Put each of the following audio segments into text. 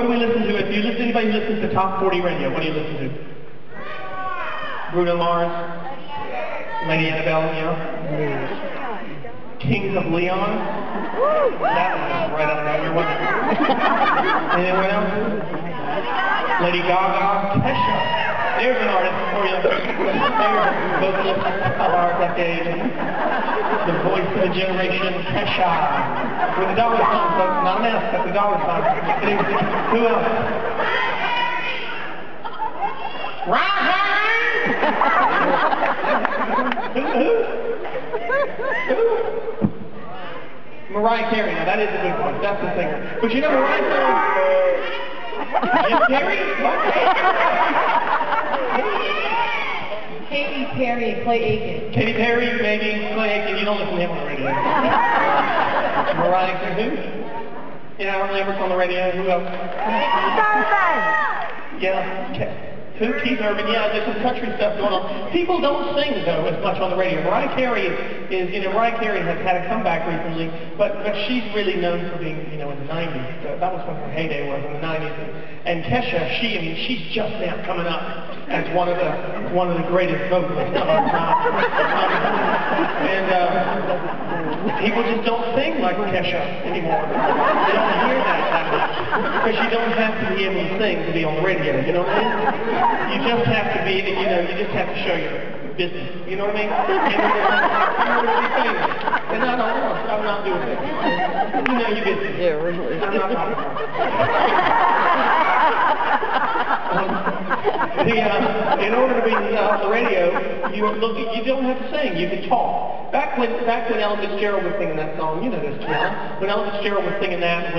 What do we listen to? If you listen, anybody who listens to Top 40 radio, what do you listen to? Bruno Mars, Lady Annabelle, Kings of Leon. That was right out of nowhere, wasn't it? Anyone else? Lady Gaga, Kesha. There's an artist for you. There's vocalist of our decade. The voice of a generation, Kesha. With a dollar sign, folks. Not an S, but the dollar sign. Who else? Who? Mariah Carey. Now that is a good one. That's the singer. But you know Mariah Carey? Jim Carrey? Katy Perry and Clay Aiken. Katy Perry, maybe Clay Aiken. You don't listen to him on the radio. Mariah Carey. Who? Yeah, Alan Lambert's on the radio. Who else? Yeah. Who? Keith Urban. Yeah, there's some country stuff going on. People don't sing, though, as much on the radio. Mariah Carey is Mariah Carey has had a comeback recently, but she's really known for being, in the 90s. That was when her heyday was, in the 90s. And Kesha, she's just now coming up as one of the greatest vocalists of our time. People just don't sing like Kesha anymore. They don't hear that much. Because you don't have to be able to sing to be on the radio, you know what I mean? You just have to be, you just have to show your business, you know what I mean? And I don't know, I'm not doing that. You know your business. Yeah, really. I'm not talking about in order to be on the radio, you don't have to sing, you can talk. Back when Ella Fitzgerald was singing that song, you know this, Quiana. When Ella Fitzgerald was singing that,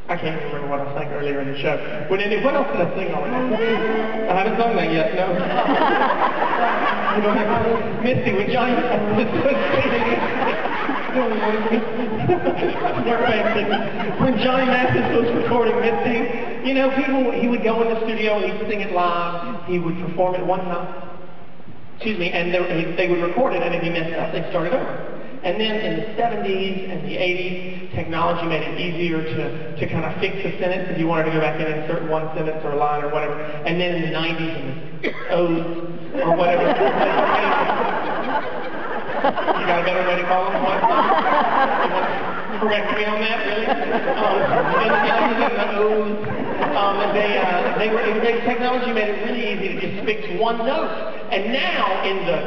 I can't even remember what I sang earlier in the show. What else did I sing already? I haven't sung that yet, no. Misty, when Johnny when Johnny Mathis was recording Misty, he would go in the studio and he'd sing it live. He would perform it one time. And they would record it, and if he messed up, they'd start it over. And then in the 70s and the 80s, technology made it easier to kind of fix a sentence if you wanted to go back and insert one sentence or a line or whatever. And then in the 90s and the O's or whatever. You got a better way to call them? What? You want to correct me on that, really? In the 90s and the O's, technology made it really easy to just fix one note. And now in the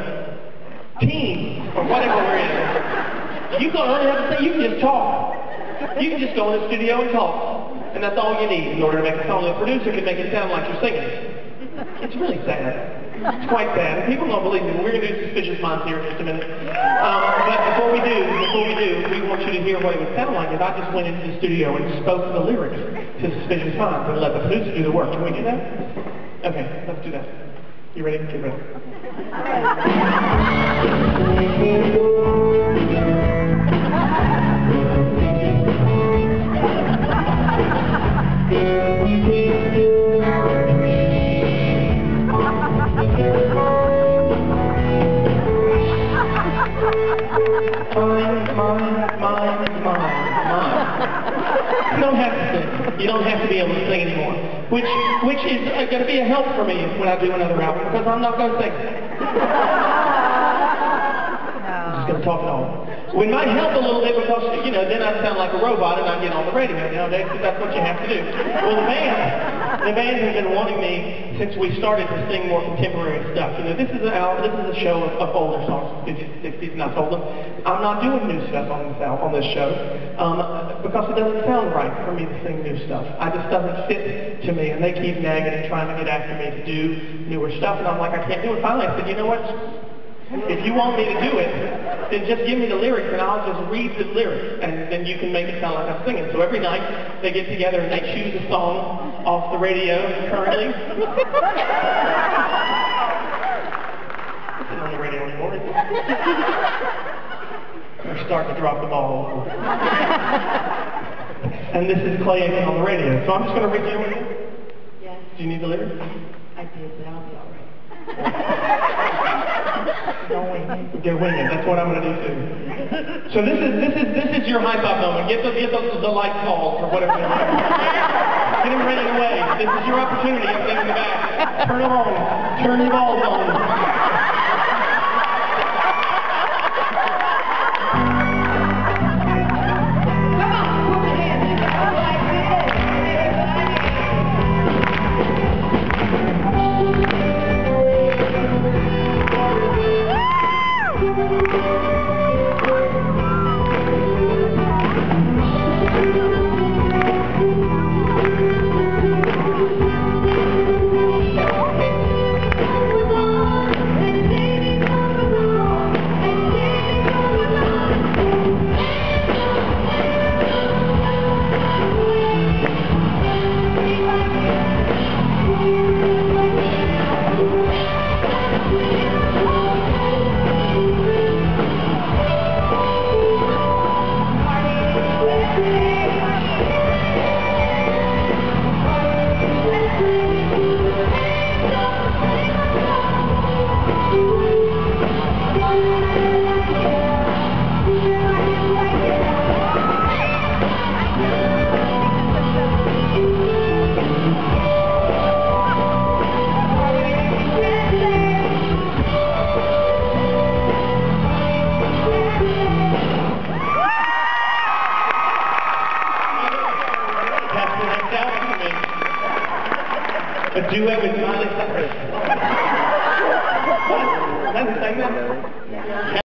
teens, or whatever we're in, you don't only have to say, you can just talk. You can just go in the studio and talk. And that's all you need in order to make a song. The producer can make it sound like you're singing. It's really sad. It's quite sad. People don't believe me. We're going to do Suspicious Minds here in just a minute. But before we do, we want you to hear what it would sound like if I just went into the studio and spoke the lyrics to Suspicious Minds and let the producer do the work. Can we do that? Okay, let's do that. You ready? Get ready. You don't have to sing. You don't have to be able to sing anymore. Which is going to be a help for me when I do another album, because I'm not going to sing. I'm just going to talk it all. It might help a little bit because, then I'd sound like a robot and I'd get on the radio. That's what you have to do. Well, the band has been wanting me since we started to sing more contemporary stuff. This is a show of older songs, 50s, 60s, and I told them I'm not doing new stuff on this show because it doesn't sound right for me to sing new stuff. It just doesn't fit to me, and they keep nagging and trying to get after me to do newer stuff, and I'm like, I can't do it. Finally, I said, you know what? If you want me to do it, then just give me the lyrics and I'll just read the lyrics and then you can make it sound like I'm singing. So every night they get together and they choose a song off the radio currently. This isn't on the radio anymore, is it? We're starting to drop the ball. And this is Clay Aiken on the radio. So I'm just going to read you one. Yes. Do you need the lyrics? I did, but I'll be all right. Don't wing it. Get winging. That's what I'm going to do too. So this is your high five moment. Get the light calls or whatever. Get This is your opportunity up there in the back. Turn them on. Turn your balls on. A duet with Miley Cyrus. What? That's the segment?